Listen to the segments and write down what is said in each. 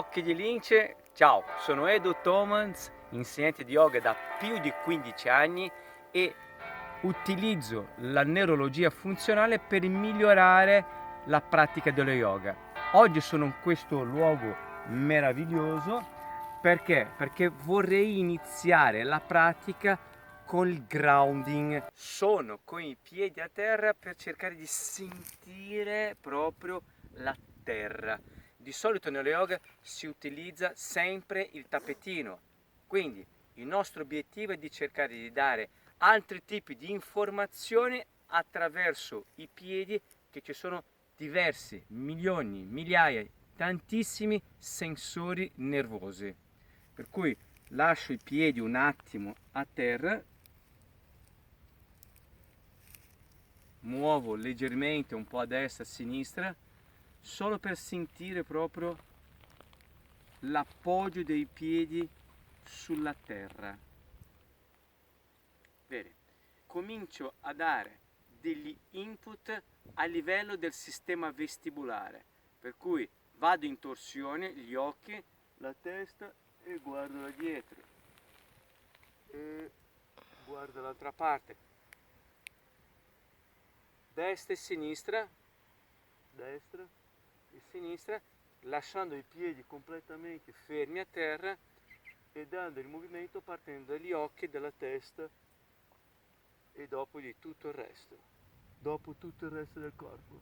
Occhi di lince, ciao, sono Edu Thomans, insegnante di yoga da più di 15 anni e utilizzo la neurologia funzionale per migliorare la pratica dello yoga. Oggi sono in questo luogo meraviglioso perché vorrei iniziare la pratica con il grounding. Sono con i piedi a terra per cercare di sentire proprio la terra. Di solito nello yoga si utilizza sempre il tappetino, quindi il nostro obiettivo è di cercare di dare altri tipi di informazioni attraverso i piedi, che ci sono diversi, milioni, migliaia, tantissimi sensori nervosi. Per cui lascio i piedi un attimo a terra, muovo leggermente un po' a destra e a sinistra, solo per sentire proprio l'appoggio dei piedi sulla terra. Bene, comincio a dare degli input a livello del sistema vestibulare, per cui vado in torsione, gli occhi, la testa e guardo da dietro e guardo dall'altra parte, destra e sinistra, destra e sinistra, lasciando i piedi completamente fermi a terra e dando il movimento partendo dagli occhi, dalla testa e dopo di tutto il resto, dopo tutto il resto del corpo.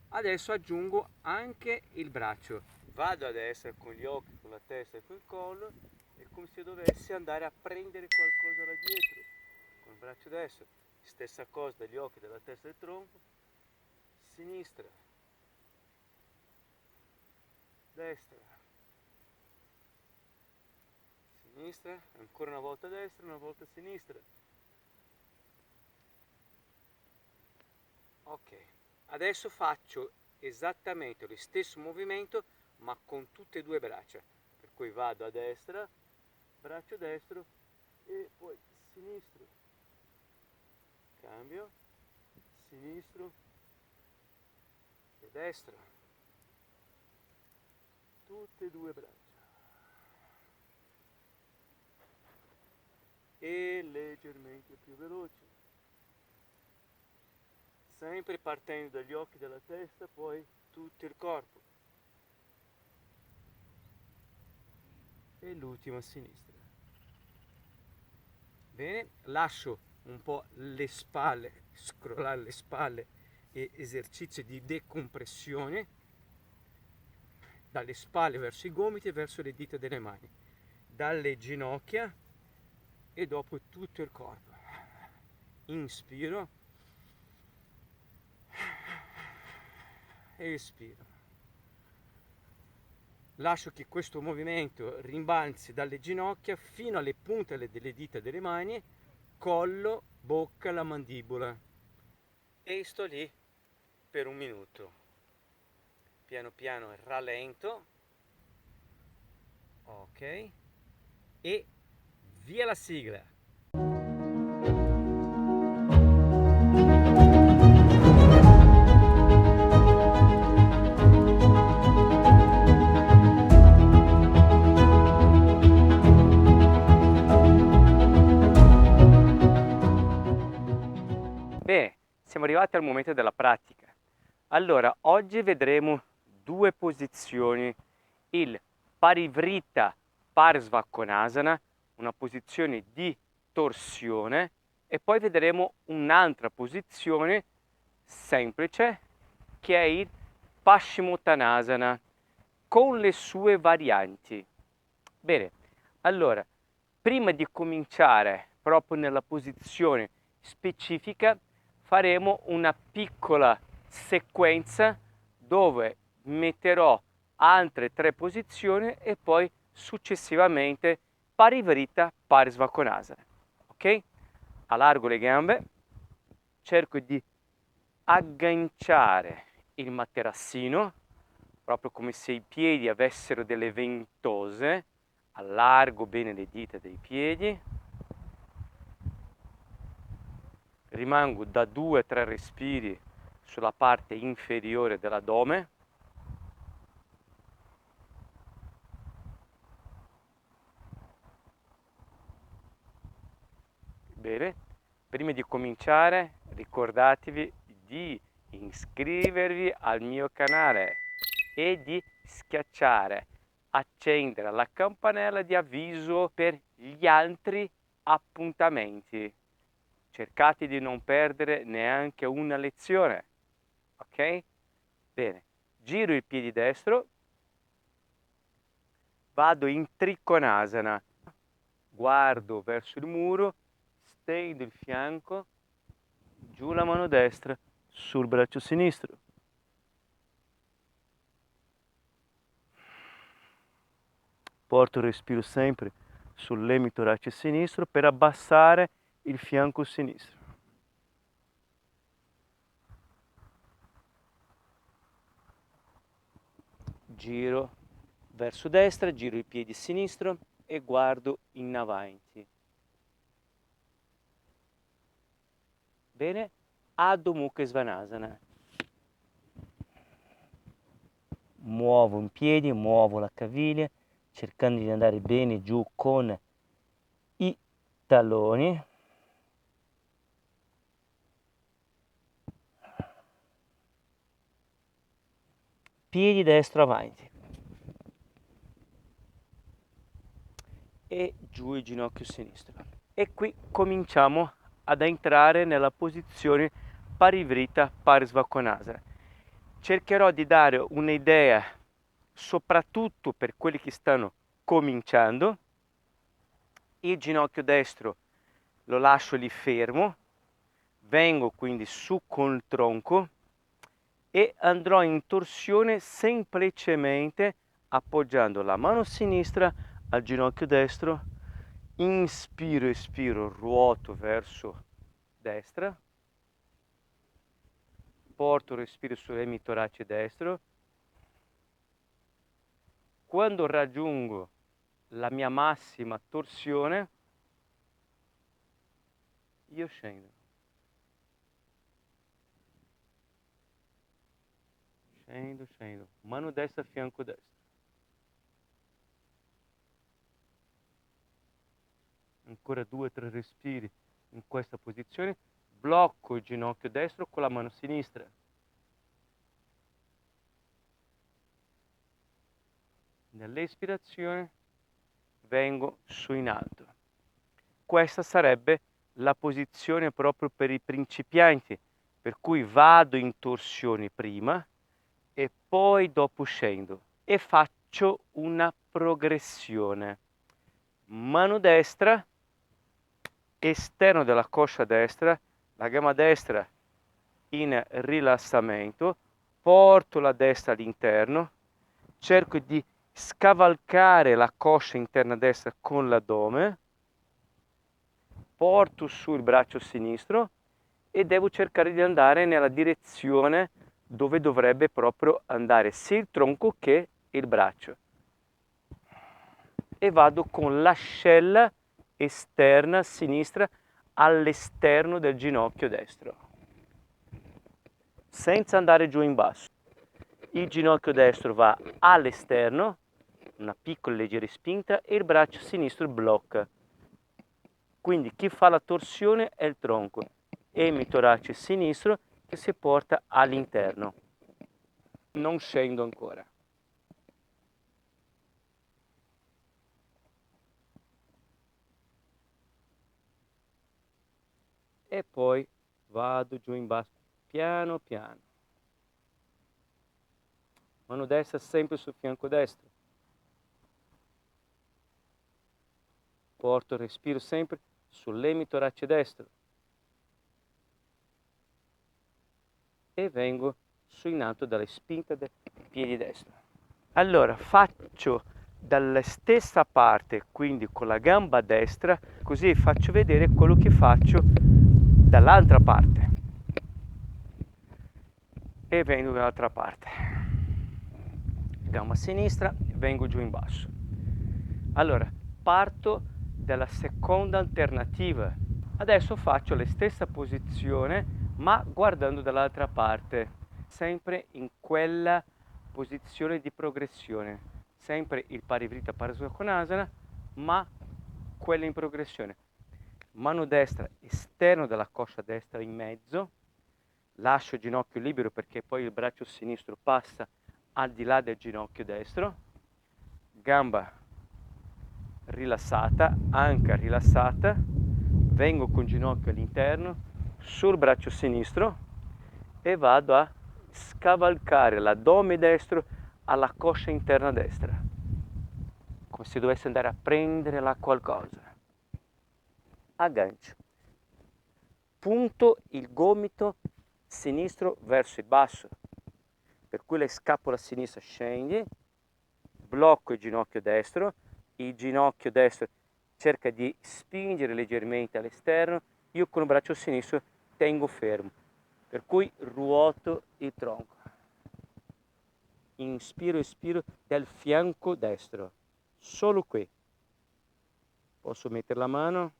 Adesso aggiungo anche il braccio, vado a destra con gli occhi, con la testa e col collo, è come se dovessi andare a prendere qualcosa da dietro con il braccio destro, stessa cosa dagli occhi, dalla testa e del tronco, sinistra, destra, sinistra, ancora una volta destra, una volta sinistra. Ok, adesso faccio esattamente lo stesso movimento ma con tutte e due braccia, per cui vado a destra, braccio destro e poi sinistro, cambio, sinistro e destro, tutte e due braccia e leggermente più veloce, sempre partendo dagli occhi, dalla testa, poi tutto il corpo e l'ultimo a sinistra. Bene, lascio un po' le spalle, scrollare le spalle e esercizio di decompressione dalle spalle verso i gomiti e verso le dita delle mani, dalle ginocchia e dopo tutto il corpo. Inspiro, espiro. Lascio che questo movimento rimbalzi dalle ginocchia fino alle punte delle dita delle mani, collo, bocca, la mandibola. E sto lì per un minuto. Piano piano rallento. Ok. E via la sigla. Bene, siamo arrivati al momento della pratica. Allora, oggi vedremo due posizioni, il Parivrtta Parsvakonasana, una posizione di torsione, e poi vedremo un'altra posizione semplice che è il Paschimottanasana con le sue varianti. Bene, allora, prima di cominciare proprio nella posizione specifica, faremo una piccola sequenza dove metterò altre 3 posizioni e poi successivamente Parivrtta Parsvakonasana. Ok? Allargo le gambe, cerco di agganciare il materassino, proprio come se i piedi avessero delle ventose, allargo bene le dita dei piedi, rimango da 2-3 respiri sulla parte inferiore dell'addome, Bene, prima di cominciare ricordatevi di iscrivervi al mio canale e di schiacciare, accendere la campanella di avviso per gli altri appuntamenti. Cercate di non perdere neanche una lezione, ok? Bene, giro il piede destro, vado in Trikonasana, guardo verso il muro, stendo il fianco, giù la mano destra sul braccio sinistro. Porto il respiro sempre sull'emitorace sinistro per abbassare il fianco sinistro. Giro verso destra, giro il piede sinistro e guardo in avanti. Bene, Adho Mukha Svanasana. Muovo in piedi, muovo la caviglia, cercando di andare bene giù con i talloni. Piedi destro avanti. E giù il ginocchio sinistro. E qui cominciamo ad entrare nella posizione Parivrita Parsvakonasana. Cercherò di dare un'idea soprattutto per quelli che stanno cominciando. Il ginocchio destro lo lascio lì fermo, vengo quindi su col tronco e andrò in torsione semplicemente appoggiando la mano sinistra al ginocchio destro, inspiro, espiro, ruoto verso destra, porto il respiro sull'emitorace destro. Quando raggiungo la mia massima torsione, io scendo. Scendo, scendo. Mano destra, fianco destro. Ancora 2-3 respiri in questa posizione. Blocco il ginocchio destro con la mano sinistra. Nell'espirazione vengo su in alto. Questa sarebbe la posizione proprio per i principianti, per cui vado in torsione prima e poi dopo scendo e faccio una progressione. Mano destra, esterno della coscia destra, la gamba destra in rilassamento, porto la destra all'interno, cerco di scavalcare la coscia interna destra con l'addome, porto su il braccio sinistro e devo cercare di andare nella direzione dove dovrebbe proprio andare sia il tronco che il braccio. E vado con l'ascella esterna sinistra all'esterno del ginocchio destro, senza andare giù in basso. Il ginocchio destro va all'esterno, una piccola leggera spinta, e il braccio sinistro blocca. Quindi chi fa la torsione è il tronco, emitorace sinistro che si porta all'interno. Non scendo ancora. E poi vado giù in basso, piano piano. Mano destra sempre sul fianco destro. Porto il respiro sempre sull'emitorace destro. E vengo su in alto dalle spinte del piede destro. Allora faccio dalla stessa parte, quindi con la gamba destra, così faccio vedere quello che faccio dall'altra parte. E vengo dall'altra parte. Gamba sinistra, vengo giù in basso. Allora, parto dalla seconda alternativa. Adesso faccio la stessa posizione, ma guardando dall'altra parte, sempre in quella posizione di progressione, sempre il Parivrita Parsvakonasana, ma quella in progressione. mano destra esterno della coscia destra in mezzo, lascio il ginocchio libero perché poi il braccio sinistro passa al di là del ginocchio destro, gamba rilassata, anca rilassata, vengo con ginocchio all'interno sul braccio sinistro e vado a scavalcare l'addome destro alla coscia interna destra, come se dovessi andare a prendere là qualcosa. Aggancio, punto il gomito sinistro verso il basso, per cui la scapola sinistra scende, blocco il ginocchio destro cerca di spingere leggermente all'esterno, io con il braccio sinistro tengo fermo, per cui ruoto il tronco. Inspiro, espiro dal fianco destro, solo qui. Posso mettere la mano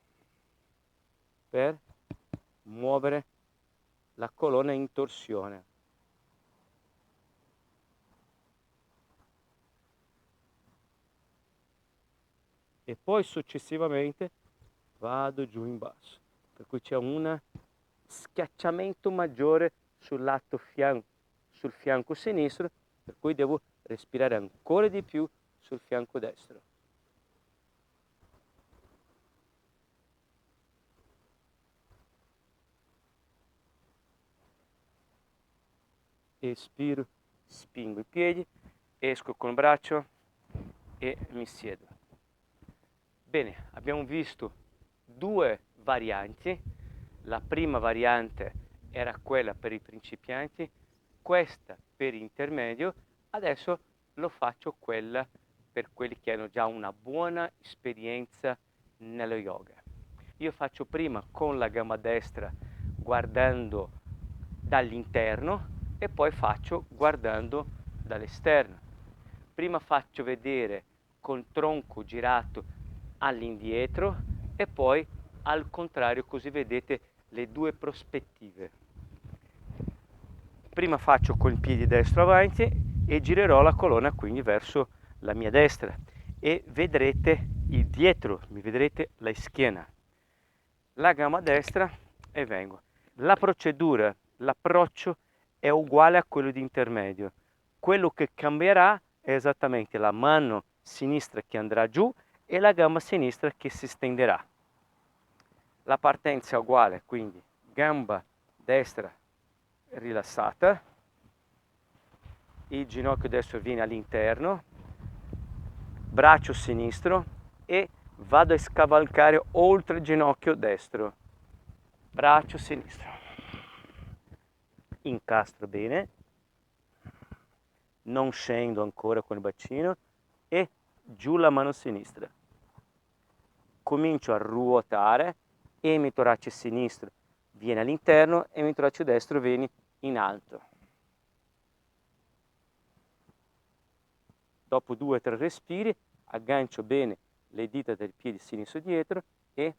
per muovere la colonna in torsione. E poi successivamente vado giù in basso, per cui c'è un schiacciamento maggiore sul fianco sinistro, per cui devo respirare ancora di più sul fianco destro. Espiro, spingo i piedi, esco con il braccio e mi siedo. Bene, abbiamo visto due varianti. La prima variante era quella per i principianti, questa per intermedio, adesso lo faccio quella per quelli che hanno già una buona esperienza nello yoga. Io faccio prima con la gamba destra guardando dall'interno e poi faccio guardando dall'esterno. Prima faccio vedere col tronco girato all'indietro e poi al contrario, così vedete le due prospettive. Prima faccio col piede destro avanti e girerò la colonna quindi verso la mia destra e vedrete il dietro, mi vedrete la schiena, la gamba destra e vengo. La procedura, l'approccio è uguale a quello di intermedio. Quello che cambierà è esattamente la mano sinistra che andrà giù e la gamba sinistra che si stenderà. La partenza è uguale, quindi gamba destra rilassata, il ginocchio destro viene all'interno, braccio sinistro e vado a scavalcare oltre il ginocchio destro, braccio sinistro, incastro bene, non scendo ancora con il bacino e giù la mano sinistra. Comincio a ruotare, emitorace sinistro viene all'interno, emitorace destro viene in alto. Dopo 2 o 3 respiri aggancio bene le dita del piede sinistro dietro e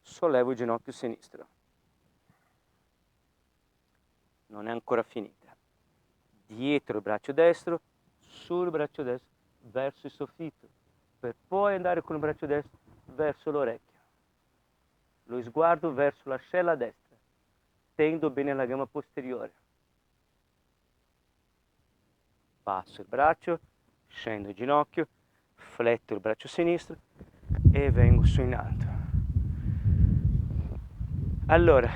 sollevo il ginocchio sinistro. Non è ancora finita. Dietro il braccio destro, sul braccio destro, verso il soffitto, per poi andare con il braccio destro verso l'orecchio. Lo sguardo verso l'ascella destra. Tendo bene la gamba posteriore. Passo il braccio, scendo il ginocchio, fletto il braccio sinistro e vengo su in alto. Allora,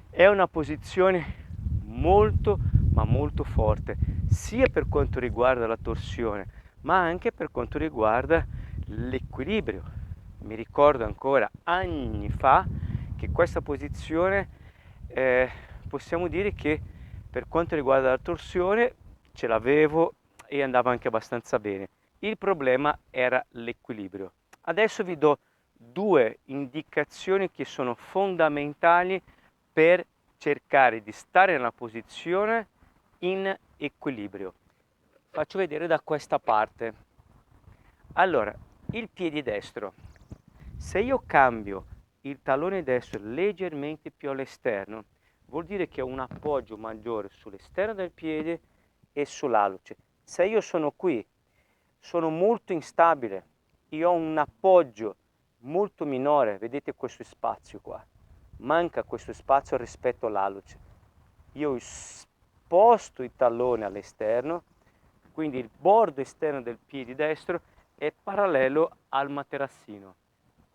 è una posizione molto ma molto forte, sia per quanto riguarda la torsione, ma anche per quanto riguarda l'equilibrio. Mi ricordo ancora anni fa che questa posizione possiamo dire che per quanto riguarda la torsione ce l'avevo e andava anche abbastanza bene. Il problema era l'equilibrio. Adesso vi do 2 indicazioni che sono fondamentali per cercare di stare nella posizione in equilibrio. Faccio vedere da questa parte. Allora, il piede destro. Se io cambio il tallone destro leggermente più all'esterno, vuol dire che ho un appoggio maggiore sull'esterno del piede e sull'alluce. Se io sono qui, sono molto instabile, io ho un appoggio molto minore, vedete questo spazio qua, manca questo spazio rispetto all'alluce. Io sposto il tallone all'esterno, quindi il bordo esterno del piede destro è parallelo al materassino.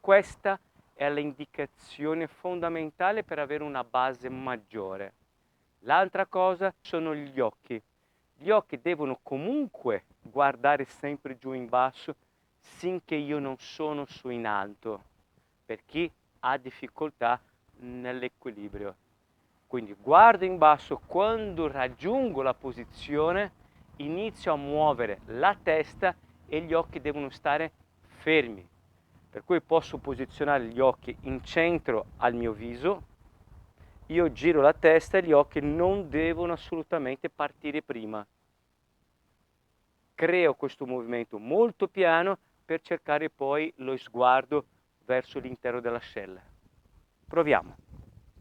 Questa è l'indicazione fondamentale per avere una base maggiore. L'altra cosa sono gli occhi. Gli occhi devono comunque guardare sempre giù in basso finché io non sono su in alto, per chi ha difficoltà nell'equilibrio. Quindi guardo in basso, quando raggiungo la posizione inizio a muovere la testa e gli occhi devono stare fermi. Per cui posso posizionare gli occhi in centro al mio viso, io giro la testa e gli occhi non devono assolutamente partire prima. Creo questo movimento molto piano per cercare poi lo sguardo verso l'interno dell'ascella. Proviamo.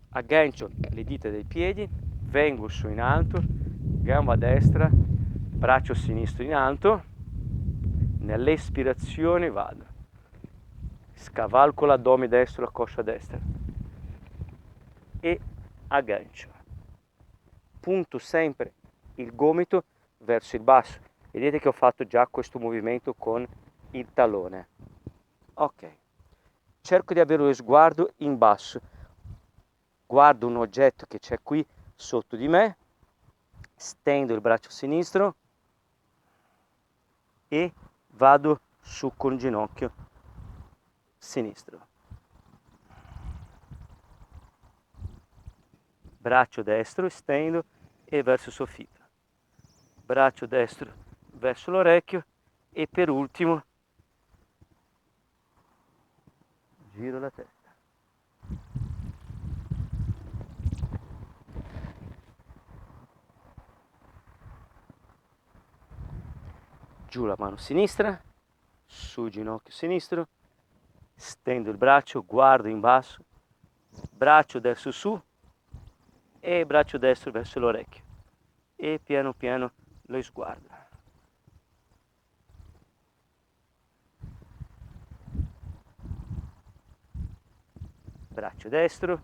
Aggancio le dita dei piedi, vengo su in alto, gamba destra, braccio sinistro in alto, nell'espirazione vado, scavalco l'addome destro, la coscia destra e aggancio. Punto sempre il gomito verso il basso. Vedete che ho fatto già questo movimento con il tallone. Ok, cerco di avere lo sguardo in basso. Guardo un oggetto che c'è qui sotto di me, stendo il braccio sinistro e vado su con il ginocchio sinistro. Braccio destro, stendo e verso il soffitto. Braccio destro verso l'orecchio e per ultimo giro la testa. Giù la mano sinistra, su ginocchio sinistro, stendo il braccio, guardo in basso, braccio destro su e braccio destro verso l'orecchio e piano piano lo sguardo. Braccio destro,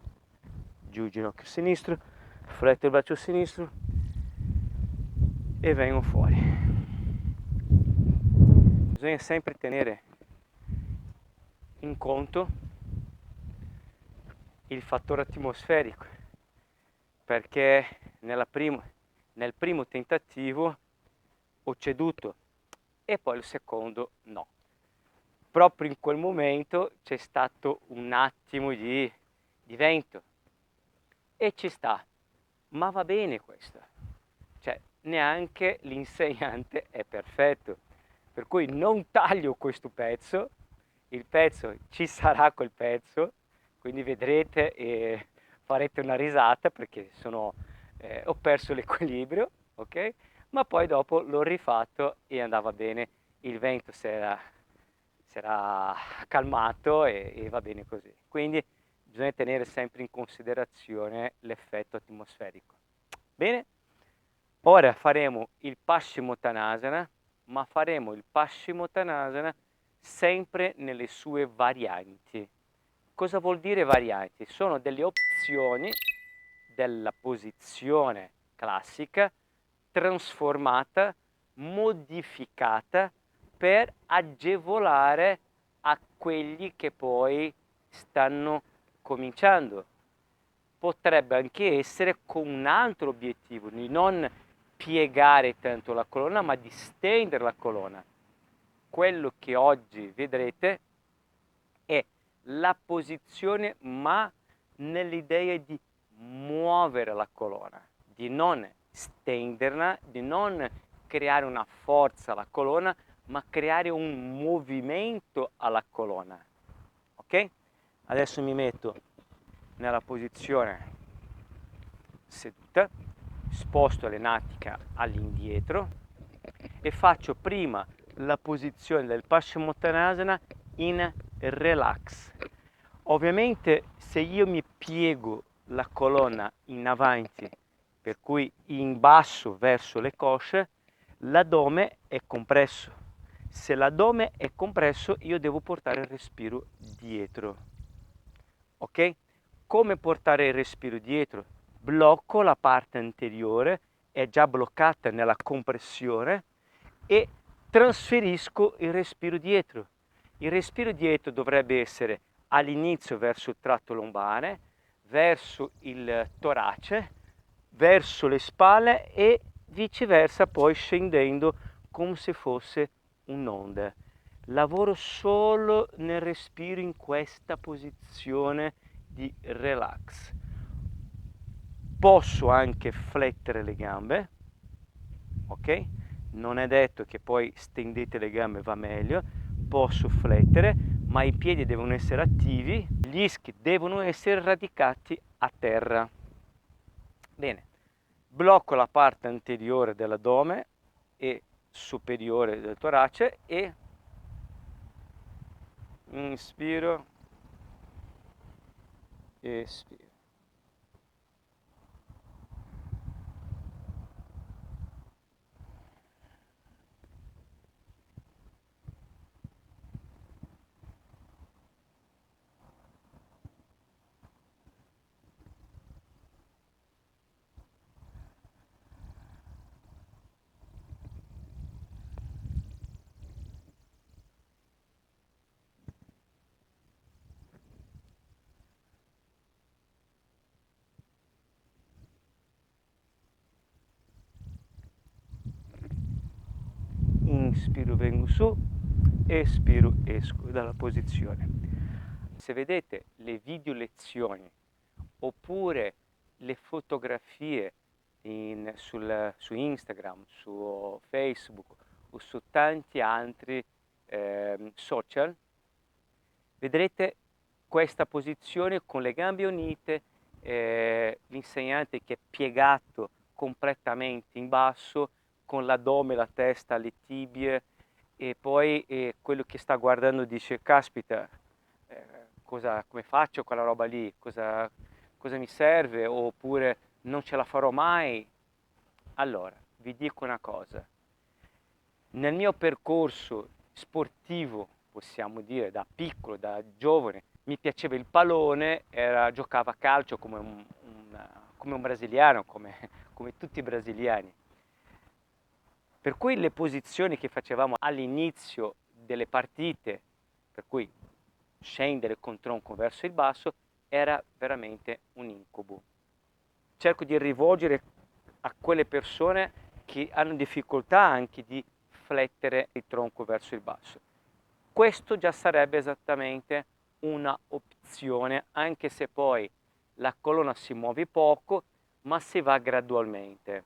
giù ginocchio sinistro, fletto il braccio sinistro e vengo fuori. Bisogna sempre tenere in conto il fattore atmosferico, perché nel primo tentativo ho ceduto e poi il secondo no. Proprio in quel momento c'è stato un attimo di vento e ci sta, ma va bene questo, cioè neanche l'insegnante è perfetto, per cui non taglio questo pezzo, il pezzo ci sarà quel pezzo, quindi vedrete e farete una risata perché ho perso l'equilibrio, ok? Ma poi dopo l'ho rifatto e andava bene, il vento si era calmato e va bene così. Quindi bisogna tenere sempre in considerazione l'effetto atmosferico. Bene? Ora faremo il Paschimottanasana, ma faremo il Paschimottanasana sempre nelle sue varianti. Cosa vuol dire varianti? Sono delle opzioni della posizione classica trasformata, modificata per agevolare a quelli che poi stanno cominciando. Potrebbe anche essere con un altro obiettivo, di non piegare tanto la colonna, ma di stendere la colonna. Quello che oggi vedrete è la posizione, ma nell'idea di muovere la colonna, di non stenderla, di non creare una forza alla colonna, ma creare un movimento alla colonna. Ok? Adesso mi metto nella posizione seduta, sposto l'enatica all'indietro e faccio prima la posizione del Paschimottanasana in relax. Ovviamente se io mi piego la colonna in avanti, per cui in basso verso le cosce, l'addome è compresso. Se l'addome è compresso, io devo portare il respiro dietro. Ok? Come portare il respiro dietro? Blocco la parte anteriore, è già bloccata nella compressione, e trasferisco il respiro dietro. Il respiro dietro dovrebbe essere all'inizio verso il tratto lombare, verso il torace, verso le spalle e viceversa, poi scendendo come se fosse un'onda. Lavoro solo nel respiro in questa posizione di relax. Posso anche flettere le gambe, ok? Non è detto che poi stendete le gambe va meglio, posso flettere, ma i piedi devono essere attivi, gli ischi devono essere radicati a terra. Bene, blocco la parte anteriore dell'addome e superiore del torace e inspiro, espiro. Inspiro, vengo su, espiro, esco dalla posizione. Se vedete le video lezioni oppure le fotografie su Instagram, su Facebook o su tanti altri social, vedrete questa posizione con le gambe unite, l'insegnante che è piegato completamente in basso, con l'addome, la testa, le tibie, e poi quello che sta guardando dice: caspita, come faccio quella roba lì? Cosa mi serve? Oppure non ce la farò mai? Allora, vi dico una cosa. Nel mio percorso sportivo, possiamo dire, da piccolo, da giovane, mi piaceva il pallone, giocava a calcio come un brasiliano, come tutti i brasiliani. Per cui le posizioni che facevamo all'inizio delle partite, per cui scendere con tronco verso il basso, era veramente un incubo. Cerco di rivolgere a quelle persone che hanno difficoltà anche di flettere il tronco verso il basso. Questo già sarebbe esattamente una opzione, anche se poi la colonna si muove poco, ma si va gradualmente.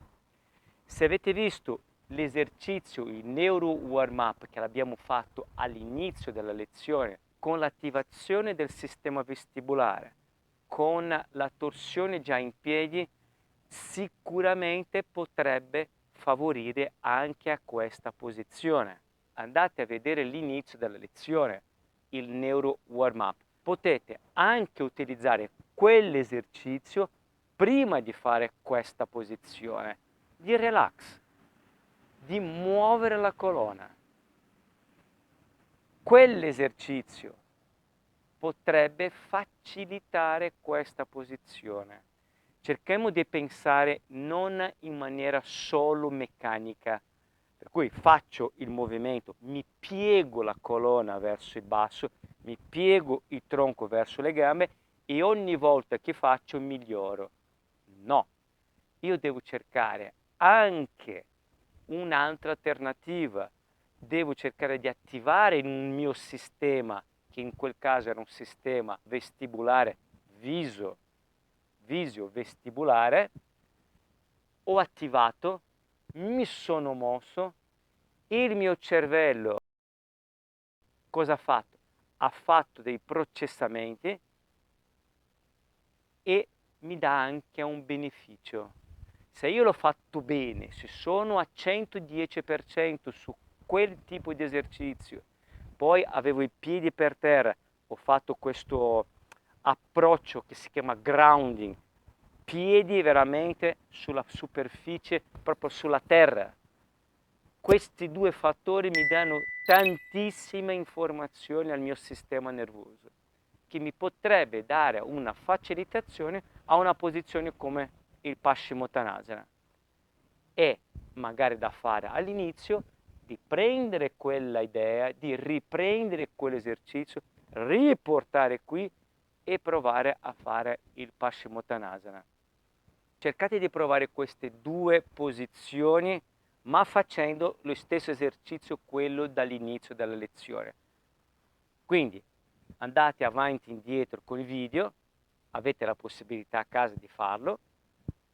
Se avete visto l'esercizio, il neuro warm up che abbiamo fatto all'inizio della lezione, con l'attivazione del sistema vestibolare, con la torsione già in piedi, sicuramente potrebbe favorire anche a questa posizione. Andate a vedere l'inizio della lezione, il neuro warm up. Potete anche utilizzare quell'esercizio prima di fare questa posizione di relax, di muovere la colonna. Quell'esercizio potrebbe facilitare questa posizione. Cerchiamo di pensare non in maniera solo meccanica, per cui faccio il movimento, mi piego la colonna verso il basso, mi piego il tronco verso le gambe e ogni volta che faccio miglioro. No, io devo cercare anche un'altra alternativa, devo cercare di attivare il mio sistema, che in quel caso era un sistema vestibulare visio-vestibulare. Ho attivato, mi sono mosso, il mio cervello cosa ha fatto? Ha fatto dei processamenti e mi dà anche un beneficio. Se io l'ho fatto bene, se sono a 110% su quel tipo di esercizio, poi avevo i piedi per terra, ho fatto questo approccio che si chiama grounding, piedi veramente sulla superficie, proprio sulla terra. questi due fattori mi danno tantissime informazioni al mio sistema nervoso, che mi potrebbe dare una facilitazione a una posizione come il Paschimottanasana. È magari da fare all'inizio di prendere quella idea, di riprendere quell'esercizio, riportare qui e provare a fare il Paschimottanasana. Cercate di provare queste due posizioni, ma facendo lo stesso esercizio, quello dall'inizio della lezione. Quindi andate avanti e indietro con il video, avete la possibilità a casa di farlo.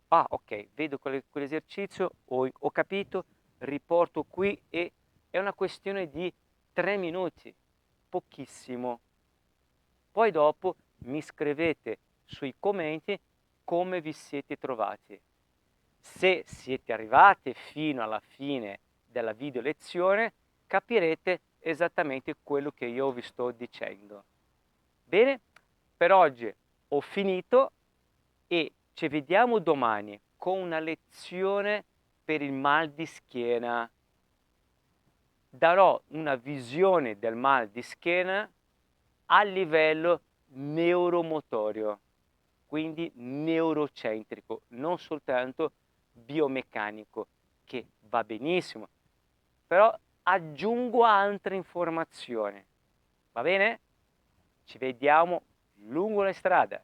Ah, ok, vedo quell'esercizio, ho capito, riporto qui e è una questione di 3 minuti, pochissimo. Poi dopo mi scrivete sui commenti come vi siete trovati. Se siete arrivati fino alla fine della video lezione, capirete esattamente quello che io vi sto dicendo. Bene, per oggi ho finito e ci vediamo domani con una lezione per il mal di schiena. Darò una visione del mal di schiena a livello neuromotorio, quindi neurocentrico, non soltanto biomeccanico, che va benissimo, però aggiungo altre informazioni. Va bene? Ci vediamo lungo la strada.